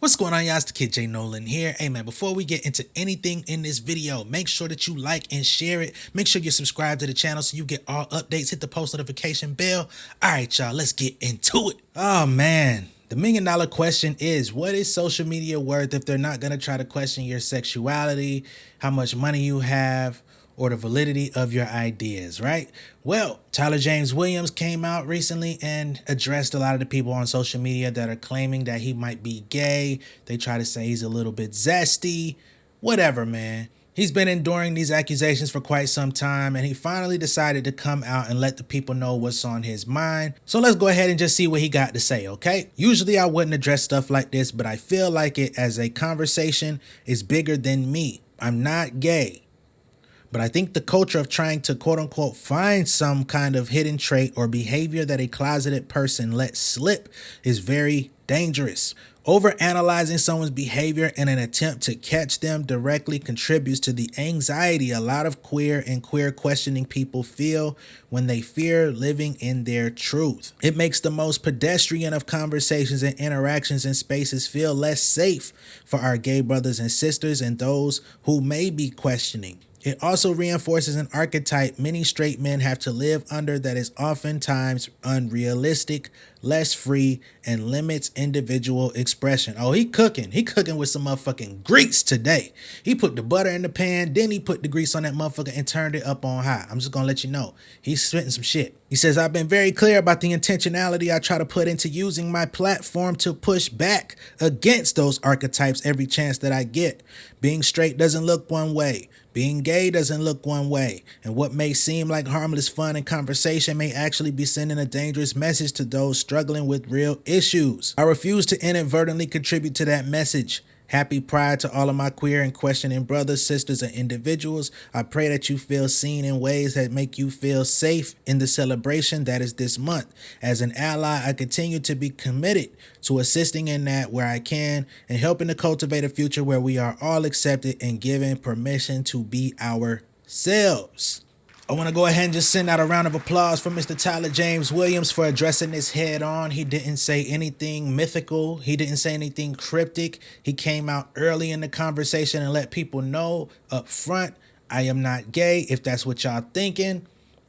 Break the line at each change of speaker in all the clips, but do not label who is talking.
What's going on, y'all? It's the Kid J Nolan here. Hey man, before we get into anything in this video, make sure that you like and share it. Make sure you subscribe to the channel so you get all updates. Hit the post notification bell. All right, y'all, let's get into it. Oh man, the $1,000,000 question is, what is social media worth if they're not gonna try to question your sexuality, how much money you have, or the validity of your ideas, right? Well, Tyler James Williams came out recently and addressed a lot of the people on social media that are claiming that he might be gay. They try to say he's a little bit zesty, whatever, man. He's been enduring these accusations for quite some time, and he finally decided to come out and let the people know what's on his mind. So let's go ahead and just see what he got to say, okay? Usually I wouldn't address stuff like this, but I feel like it as a conversation is bigger than me. I'm not gay. But I think the culture of trying to quote unquote find some kind of hidden trait or behavior that a closeted person lets slip is very dangerous. Overanalyzing someone's behavior in an attempt to catch them directly contributes to the anxiety a lot of queer and queer questioning people feel when they fear living in their truth. It makes the most pedestrian of conversations and interactions in spaces feel less safe for our gay brothers and sisters and those who may be questioning. It also reinforces an archetype many straight men have to live under that is oftentimes unrealistic, less free, and limits individual expression. Oh, he cooking. He cooking with some motherfucking grease today. He put the butter in the pan, then he put the grease on that motherfucker and turned it up on high. I'm just gonna let you know. He's spitting some shit. He says, I've been very clear about the intentionality I try to put into using my platform to push back against those archetypes every chance that I get. Being straight doesn't look one way. Being gay doesn't look one way, and what may seem like harmless fun and conversation may actually be sending a dangerous message to those struggling with real issues. I refuse to inadvertently contribute to that message. Happy Pride to all of my queer and questioning brothers, sisters, and individuals. I pray that you feel seen in ways that make you feel safe in the celebration that is this month. As an ally, I continue to be committed to assisting in that where I can and helping to cultivate a future where we are all accepted and given permission to be ourselves. I want to go ahead and just send out a round of applause for Mr. Tyler James Williams for addressing this head on. He didn't say anything mythical. He didn't say anything cryptic. He came out early in the conversation and let people know up front, I am not gay. If that's what y'all thinking,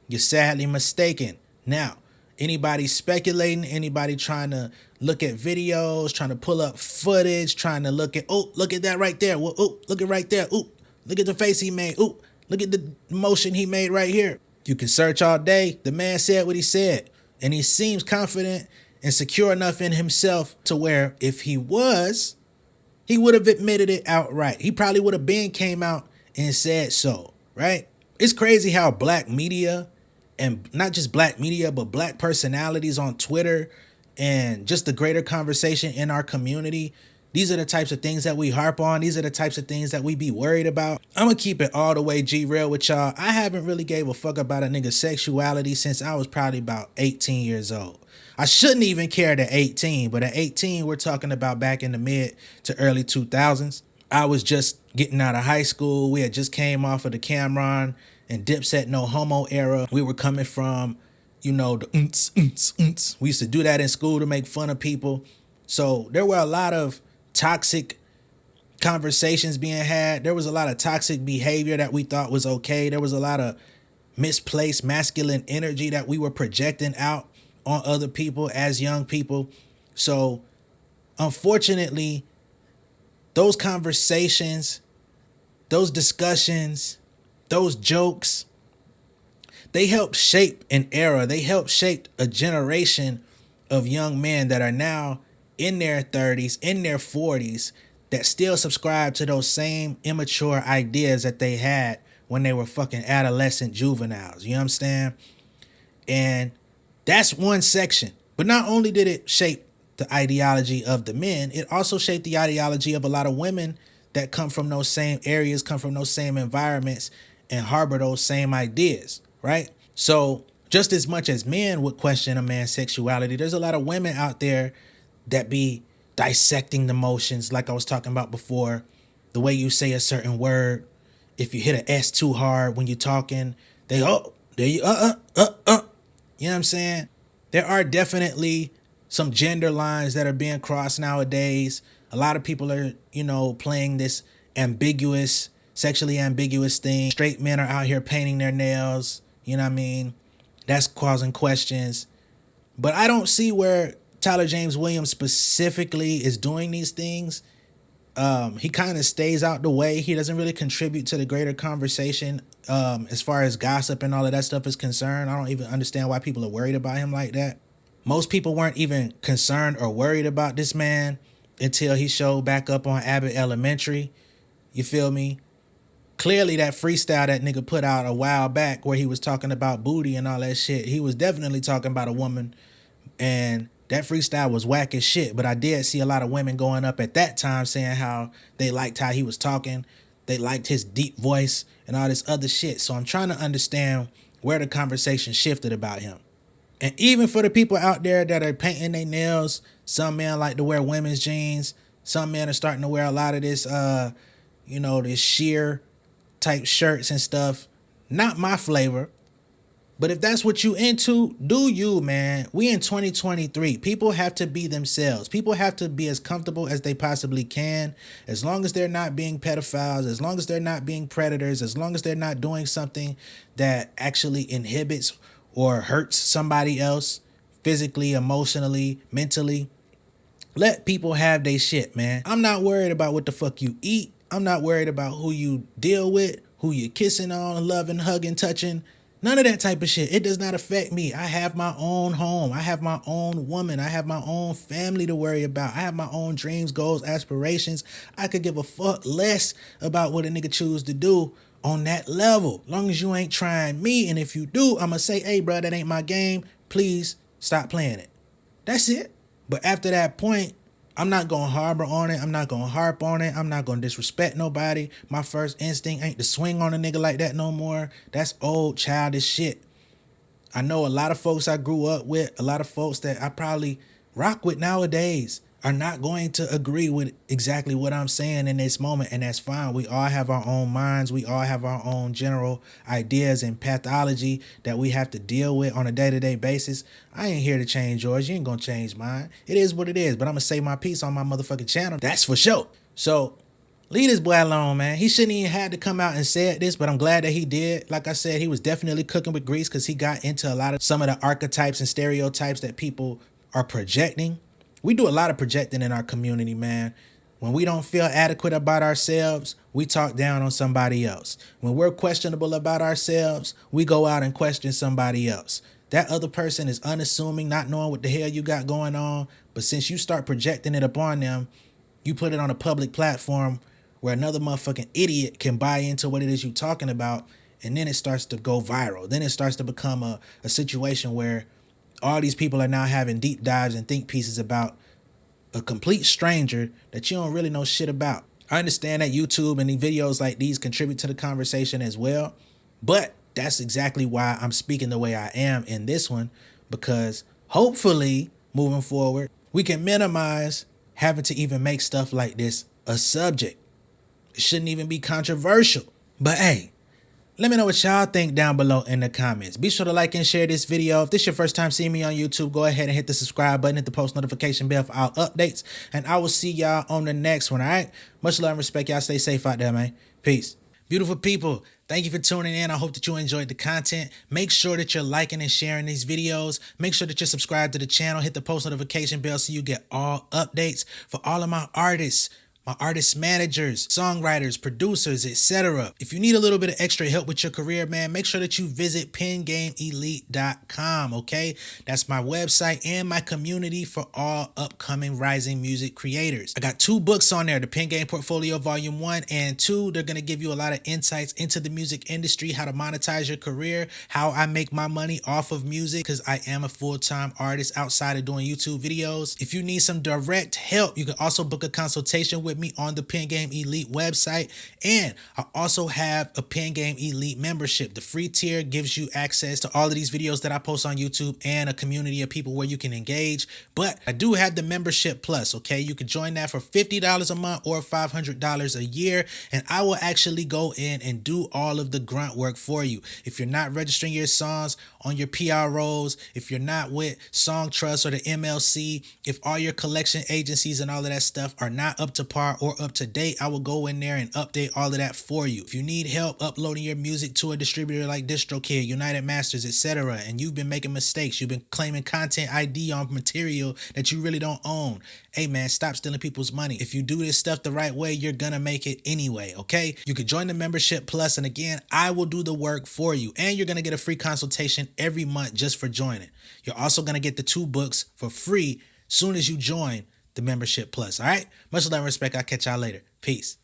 you're sadly mistaken. Now, anybody speculating, anybody trying to look at videos, trying to pull up footage, trying to look at, oh, look at that right there. Well, oh, look at right there. Oh, look at the face he made. Oh, look at the motion he made right here. You can search all day. The man said what he said. And he seems confident and secure enough in himself to where if he was, he would have admitted it outright. He probably would have been came out and said so, right? It's crazy how black media, and not just black media, but black personalities on Twitter and just the greater conversation in our community, these are the types of things that we harp on. These are the types of things that we be worried about. I'm going to keep it all the way G real with y'all. I haven't really gave a fuck about a nigga's sexuality since I was probably about 18 years old. I shouldn't even cared at 18, but at 18, we're talking about back in the mid to early 2000s. I was just getting out of high school. We had just came off of the Cameron and Dipset No Homo era. We were coming from, you know, the unts. We used to do that in school to make fun of people. So there were a lot of toxic conversations being had. There was a lot of toxic behavior that we thought was okay. There was a lot of misplaced masculine energy that we were projecting out on other people as young people. So unfortunately, those conversations, those discussions, those jokes, they helped shape an era. They helped shape a generation of young men that are now in their 30s, in their 40s, that still subscribe to those same immature ideas that they had when they were fucking adolescent juveniles. You understand? And that's one section. But not only did it shape the ideology of the men, it also shaped the ideology of a lot of women that come from those same areas, come from those same environments, and harbor those same ideas, right? So just as much as men would question a man's sexuality, there's a lot of women out there that be dissecting the motions, like I was talking about before, the way you say a certain word. If you hit an S too hard when you're talking, they, oh, there you, you know what I'm saying? There are definitely some gender lines that are being crossed nowadays. A lot of people are, playing this ambiguous, sexually ambiguous thing. Straight men are out here painting their nails. You know what I mean? That's causing questions. But I don't see where Tyler James Williams specifically is doing these things. He kind of stays out the way. He doesn't really contribute to the greater conversation as far as gossip and all of that stuff is concerned. I don't even understand why people are worried about him like that. Most people weren't even concerned or worried about this man until he showed back up on Abbott Elementary. You feel me? Clearly that freestyle that nigga put out a while back where he was talking about booty and all that shit, he was definitely talking about a woman, and that freestyle was whack as shit. But I did see a lot of women going up at that time saying how they liked how he was talking, they liked his deep voice and all this other shit. So I'm trying to understand where the conversation shifted about him. And even for the people out there that are painting their nails, some men like to wear women's jeans. Some men are starting to wear a lot of this, this sheer type shirts and stuff. Not my flavor. But if that's what you into, do you, man. We in 2023. People have to be themselves. People have to be as comfortable as they possibly can. As long as they're not being pedophiles, as long as they're not being predators, as long as they're not doing something that actually inhibits or hurts somebody else physically, emotionally, mentally. Let people have their shit, man. I'm not worried about what the fuck you eat. I'm not worried about who you deal with, who you're kissing on, loving, hugging, touching. None of that type of shit. It does not affect me. I have my own home. I have my own woman. I have my own family to worry about. I have my own dreams, goals, aspirations. I could give a fuck less about what a nigga choose to do on that level. Long as you ain't trying me. And if you do, I'ma say, hey, bro, that ain't my game. Please stop playing it. That's it. But after that point, I'm not going to harbor on it. I'm not going to harp on it. I'm not going to disrespect nobody. My first instinct ain't to swing on a nigga like that no more. That's old, childish shit. I know a lot of folks I grew up with, a lot of folks that I probably rock with nowadays are not going to agree with exactly what I'm saying in this moment, and that's fine. We all have our own minds. We all have our own general ideas and pathology that we have to deal with on a day-to-day basis. I ain't here to change yours. You ain't gonna change mine. It is what it is, but I'm gonna say my piece on my motherfucking channel. That's for sure. So leave this boy alone, man. He shouldn't even had to come out and say this, but I'm glad that he did. Like I said, he was definitely cooking with grease because he got into some of the archetypes and stereotypes that people are projecting. We do a lot of projecting in our community, man. When we don't feel adequate about ourselves, we talk down on somebody else. When we're questionable about ourselves, we go out and question somebody else. That other person is unassuming, not knowing what the hell you got going on. But since you start projecting it upon them, you put it on a public platform where another motherfucking idiot can buy into what it is you're talking about, and then it starts to go viral. Then it starts to become a situation where all these people are now having deep dives and think pieces about a complete stranger that you don't really know shit about. I understand that YouTube and the videos like these contribute to the conversation as well, but that's exactly why I'm speaking the way I am in this one, because hopefully moving forward, we can minimize having to even make stuff like this a subject. It shouldn't even be controversial. But hey, let me know what y'all think down below in the comments. Be sure to like and share this video. If this is your first time seeing me on YouTube, go ahead and hit the subscribe button, hit the post notification bell for all updates, and I will see y'all on the next one, all right? Much love and respect. Y'all stay safe out there, man. Peace. Beautiful people, thank you for tuning in. I hope that you enjoyed the content. Make sure that you're liking and sharing these videos. Make sure that you're subscribed to the channel. Hit the post notification bell so you get all updates. For all of my artists, my artist managers, songwriters, producers, etc. If you need a little bit of extra help with your career, man, make sure that you visit pengameelite.com, okay? That's my website and my community for all upcoming rising music creators. I got 2 books on there, the Pen Game Portfolio Volume 1 and 2. They're going to give you a lot of insights into the music industry, how to monetize your career, how I make my money off of music, because I am a full-time artist outside of doing YouTube videos. If you need some direct help, you can also book a consultation with with me on the Pen Game Elite website. And I also have a Pen Game Elite membership. The free tier gives you access to all of these videos that I post on YouTube and a community of people where you can engage. But I do have the membership plus, okay? You can join that for $50 a month or $500 a year, and I will actually go in and do all of the grunt work for you. If you're not registering your songs on your PROs, if you're not with Song Trust or the MLC, if all your collection agencies and all of that stuff are not up to par or up to date, I will go in there and update all of that for you. If you need help uploading your music to a distributor like DistroKid, United Masters, etc., and you've been making mistakes, you've been claiming content ID on material that you really don't own, hey man, stop stealing people's money. If you do this stuff the right way, you're gonna make it anyway, okay? You can join the membership plus, and again, I will do the work for you, and you're gonna get a free consultation every month just for joining. You're also gonna get the 2 books for free soon as you join the membership plus. All right, much love and respect. I'll catch y'all later. Peace.